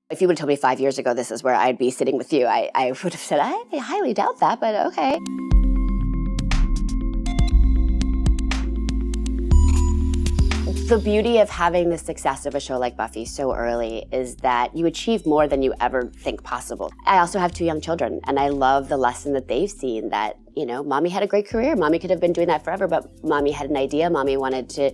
If you would have told me 5 years ago this is where I'd be sitting with you, I would have said, I highly doubt that, but okay. The beauty of having the success of a show like Buffy so early is that you achieve more than you ever think possible. I also have 2 young children, and I love the lesson that they've seen that, mommy had a great career. Mommy could have been doing that forever, but mommy had an idea. Mommy wanted to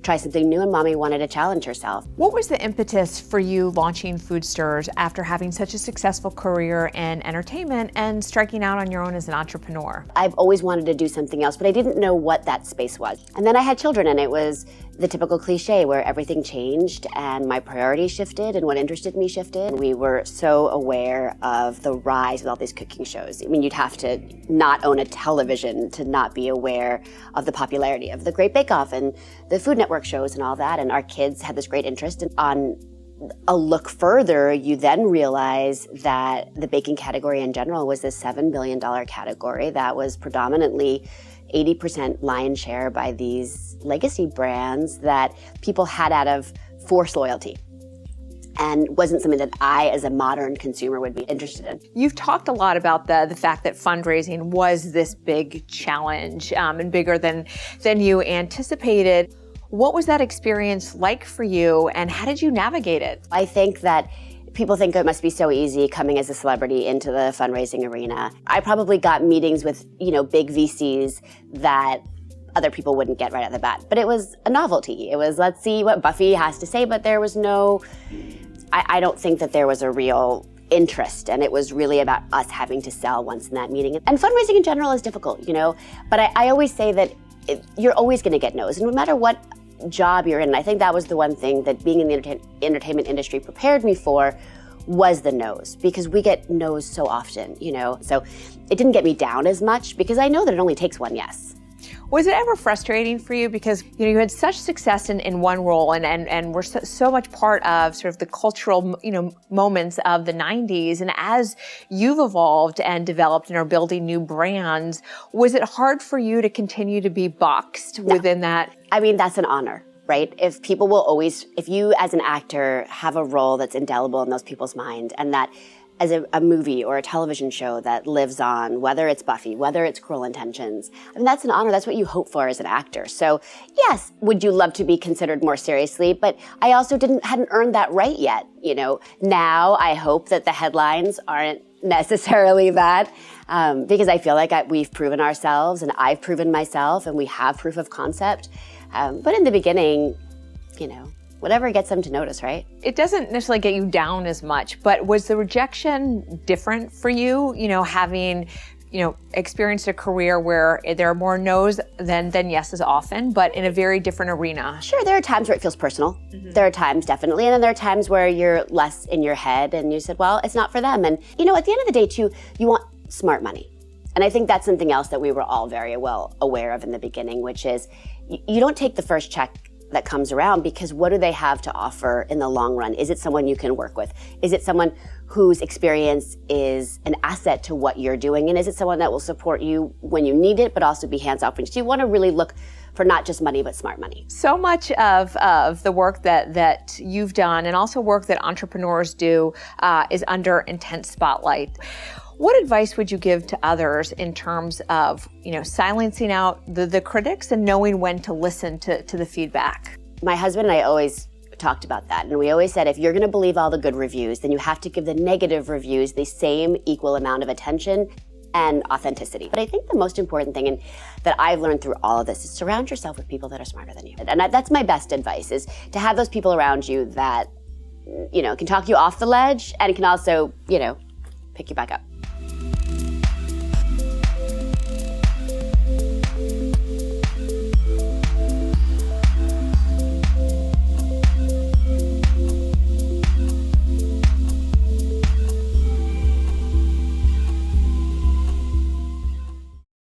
try something new, and mommy wanted to challenge herself. What was the impetus for you launching Foodstirs after having such a successful career in entertainment and striking out on your own as an entrepreneur? I've always wanted to do something else, but I didn't know what that space was. And then I had children, and it was the typical cliche where everything changed and my priorities shifted and what interested me shifted. We were so aware of the rise of all these cooking shows. I mean, you'd have to not own a television to not be aware of the popularity of the Great Bake Off and the Food Network shows and all that. And our kids had this great interest. And on a look further, you then realize that the baking category in general was this $7 billion category that was predominantly 80% lion's share by these legacy brands that people had out of forced loyalty and wasn't something that I, as a modern consumer, would be interested in. You've talked a lot about the fact that fundraising was this big challenge and bigger than you anticipated. What was that experience like for you, and how did you navigate it? I think that people think it must be so easy coming as a celebrity into the fundraising arena. I probably got meetings with, big VCs that other people wouldn't get right at the bat. But it was a novelty. It was, let's see what Buffy has to say, but there was I don't think that there was a real interest, and it was really about us having to sell once in that meeting. And fundraising in general is difficult, but I always say that you're always gonna get no's, and no matter what job you're in. And I think that was the one thing that being in the entertainment industry prepared me for was the no's, because we get no's so often, So it didn't get me down as much because I know that it only takes one yes. Was it ever frustrating for you because you had such success in one role and were so much part of sort of the cultural moments of the 90s, and as you've evolved and developed and are building new brands, was it hard for you to continue to be boxed within that? I mean, that's an honor, right? If you as an actor have a role that's indelible in those people's mind, and that as a movie or a television show that lives on, whether it's Buffy, whether it's Cruel Intentions, I mean, that's an honor. That's what you hope for as an actor. So yes, would you love to be considered more seriously? But I also hadn't earned that right yet. Now I hope that the headlines aren't necessarily that, because I feel like we've proven ourselves, and I've proven myself, and we have proof of concept. But in the beginning, whatever gets them to notice, right? It doesn't necessarily get you down as much, but was the rejection different for you, having, experienced a career where there are more no's than yeses often, but in a very different arena? Sure, there are times where it feels personal. Mm-hmm. There are times, definitely, and then there are times where you're less in your head and you said, well, it's not for them. And, at the end of the day, too, you want smart money. And I think that's something else that we were all very well aware of in the beginning, which is you don't take the first check that comes around, because what do they have to offer in the long run? Is it someone you can work with? Is it someone whose experience is an asset to what you're doing? And is it someone that will support you when you need it, but also be hands-off? So you want to really look for not just money, but smart money. So much of the work that you've done, and also work that entrepreneurs do, is under intense spotlight. What advice would you give to others in terms of, silencing out the critics and knowing when to listen to the feedback? My husband and I always talked about that. And we always said, if you're going to believe all the good reviews, then you have to give the negative reviews the same equal amount of attention and authenticity. But I think the most important thing, and that I've learned through all of this, is surround yourself with people that are smarter than you. And that's my best advice, is to have those people around you that, can talk you off the ledge and can also, pick you back up.